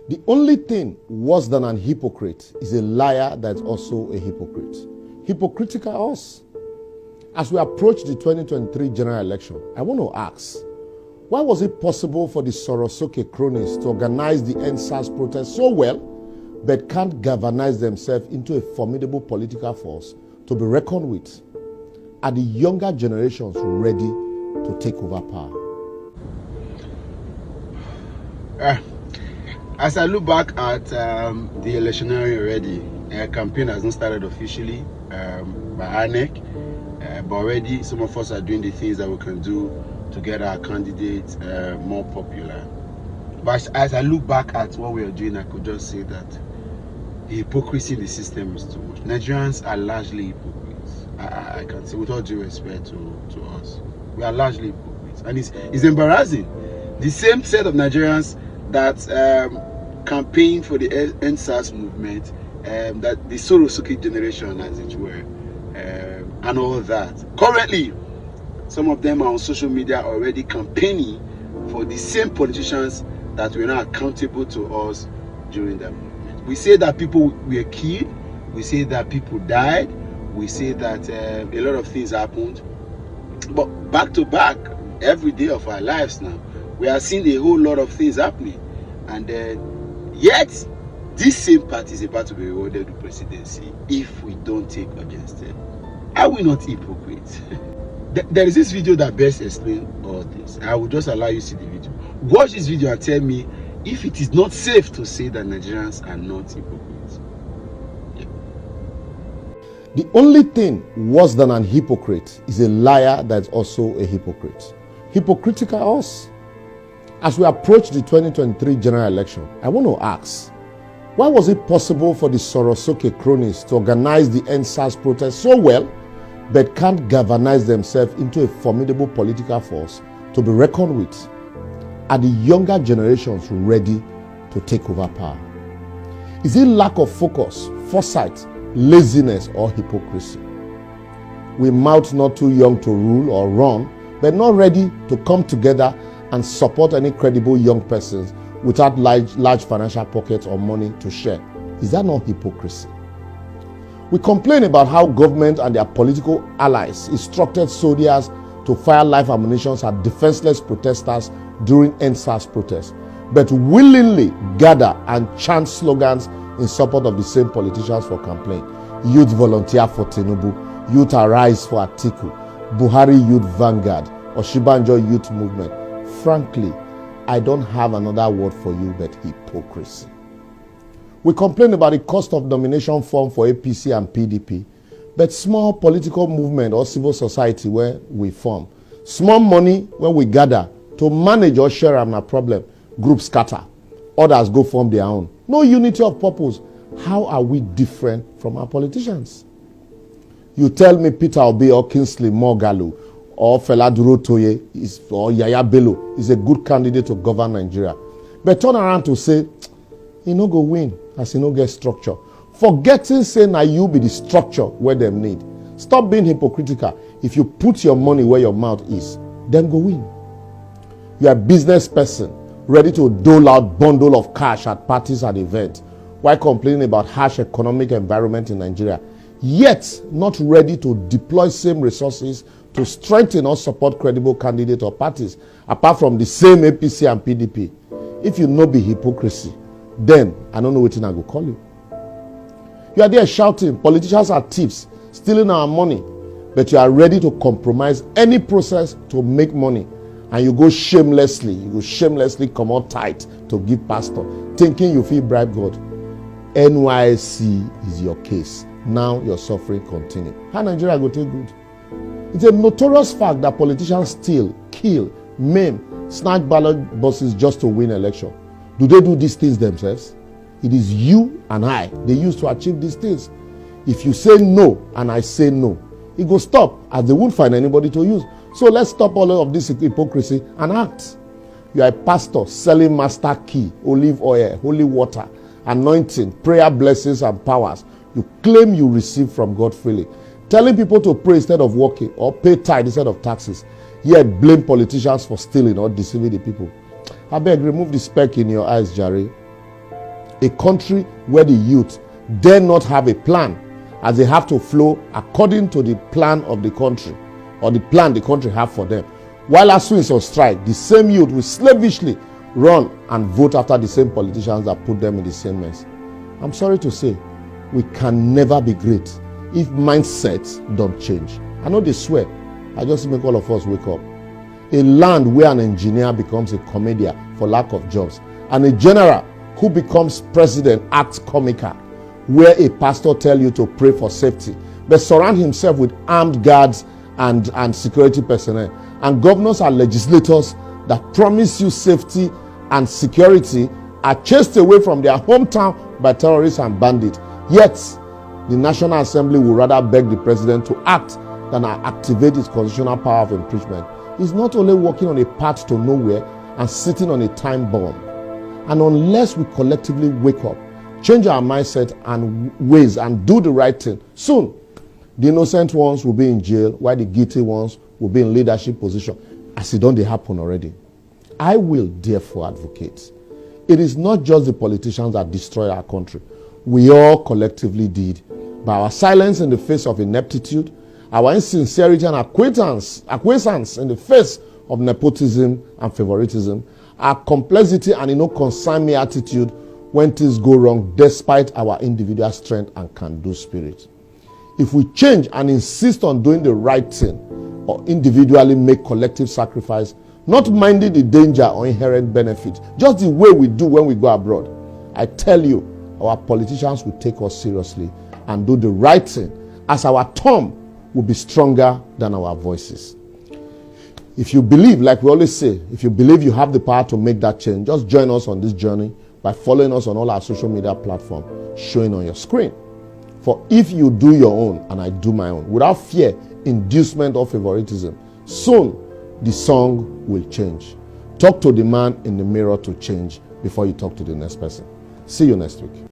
The only thing worse than an hypocrite is a liar that's also a hypocrite. Hypocritical are us. As we approach the 2023 general election, I want to ask, why was it possible for the Sorosoke cronies to organize the NSAS protest so well, but can't galvanize themselves into a formidable political force to be reckoned with? Are the younger generations ready to take over power? As I look back at the electionary already, campaign has not started officially by INEC, but already some of us are doing the things that we can do to get our candidates more popular. But as I look back at what we are doing, I could just say that the hypocrisy in the system is too much. Nigerians are largely hypocrites. I can say with all due respect to us, we are largely hypocrites, and it's embarrassing. The same set of Nigerians that campaigned for the NSAS movement, that the Sorosoke generation, as it were, and all that. Currently, some of them are on social media already campaigning for the same politicians that were not accountable to us during that movement. We say that people were killed, we say that people died, we say that a lot of things happened, but back to back, every day of our lives now, we are seeing a whole lot of things happening, and yet this same party is about to be rewarded with presidency if we don't take urgent steps. Are we not hypocrites? There is this video that best explains all this. I will just allow you to see the video. Watch this video and tell me if it is not safe to say that Nigerians are not hypocrites. Yeah. The only thing worse than an hypocrite is a liar that's also a hypocrite. Hypocritical are us. As we approach the 2023 general election, I want to ask, why was it possible for the Sorosoke cronies to organize the NSAS protest so well, but can't galvanize themselves into a formidable political force to be reckoned with? Are the younger generations ready to take over power? Is it lack of focus, foresight, laziness, or hypocrisy? We mouth not too young to rule or run, but not ready to come together and support any credible young persons without large financial pockets or money to share. Is that not hypocrisy? We complain about how government and their political allies instructed soldiers to fire live ammunition at defenseless protesters during NSAS protests, but willingly gather and chant slogans in support of the same politicians for campaign. Youth volunteer for Tinubu, Youth arise for Atiku, Buhari Youth Vanguard, Oshibanjo Youth Movement. Frankly, I don't have another word for you but hypocrisy. We complain about the cost of nomination form for APC and PDP, but small political movement or civil society where we form, small money when we gather to manage or share a problem, groups scatter, others go form their own. No unity of purpose. How are we different from our politicians? You tell me Peter Obi or Kingsley Moghalu or Fela Durotoye or Yaya Bello is a good candidate to govern Nigeria, but turn around to say, he no go win as he no get structure. Forgetting saying now you be the structure where them need. Stop being hypocritical. If you put your money where your mouth is, then go win. You are a business person ready to dole out bundle of cash at parties and events while complaining about harsh economic environment in Nigeria, yet not ready to deploy same resources to strengthen or support credible candidates or parties apart from the same APC and PDP. If you know be hypocrisy, then I don't know what I go call you. You are there shouting, politicians are thieves, stealing our money, but you are ready to compromise any process to make money, and you go shamelessly come out tight to give pastor, thinking you feel bribe God. NYC is your case. Now your suffering continue. How Nigeria go take good? It's a notorious fact that politicians steal, kill, maim, snatch ballot boxes just to win election. Do they do these things themselves? It is you and I they use to achieve these things. If you say no and I say no, it will stop as they won't find anybody to use. So let's stop all of this hypocrisy and act. You are a pastor selling master key, olive oil, holy water, anointing, prayer blessings and powers. You claim you receive from God freely. Telling people to pray instead of working or pay tithe instead of taxes. Yet blame politicians for stealing or deceiving the people. I beg, remove the speck in your eyes, Jerry. A country where the youth dare not have a plan, as they have to flow according to the plan of the country, or the plan the country have for them. While ASUU is on strike, the same youth will slavishly run and vote after the same politicians that put them in the same mess. I'm sorry to say, we can never be great if mindsets don't change. I know they swear, I just make all of us wake up. A land where an engineer becomes a comedian for lack of jobs, and a general who becomes president acts comical, where a pastor tells you to pray for safety, but surround himself with armed guards and security personnel, and governors and legislators that promise you safety and security are chased away from their hometown by terrorists and bandits. Yet, the National Assembly would rather beg the president to act than activate his constitutional power of impeachment. He's not only walking on a path to nowhere and sitting on a time bomb. And unless we collectively wake up, change our mindset and ways, and do the right thing, soon the innocent ones will be in jail while the guilty ones will be in leadership position, as it don't happen already. I will therefore advocate. It is not just the politicians that destroy our country. We all collectively did, by our silence in the face of ineptitude, our insincerity and acquiescence in the face of nepotism and favoritism, our complexity and concern me attitude when things go wrong, despite our individual strength and can-do spirit. If we change and insist on doing the right thing, or individually make collective sacrifice, not minding the danger or inherent benefit, just the way we do when we go abroad, I tell you, our politicians will take us seriously and do the right thing, as our tongue will be stronger than our voices. If you believe, like we always say, if you believe you have the power to make that change, just join us on this journey by following us on all our social media platforms showing on your screen. For if you do your own and I do my own, without fear, inducement, or favoritism, soon the song will change. Talk to the man in the mirror to change before you talk to the next person. See you next week.